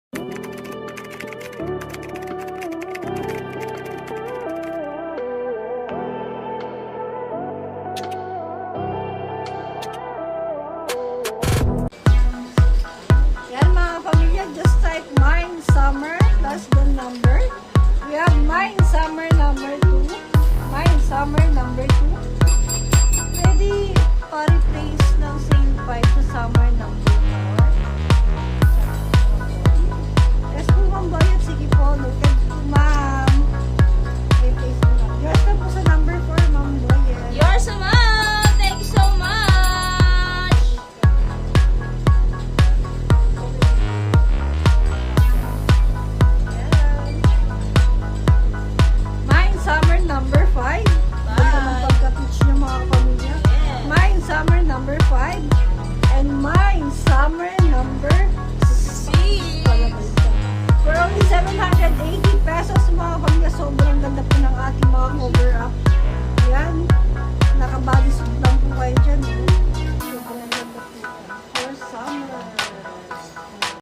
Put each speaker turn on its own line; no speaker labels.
Yan mga pamilya, just type mine summer plus the number. We have mine summer number 2. Mine summer number 2. Pwede pa-replace ng same 5 sa summer number 4. Yes po ma'am Boyet, sige po. Noted po ma'am. Replace po ma'am. Yours na po sa number 4 ma'am Boyet.
Yours ma'am! Thank you so much!
Mine summer number 5. Ganda ng pagka-teach niyo mga pamilya. Mine summer number 5. And mine summer number 6.
See?
For only 780 pesos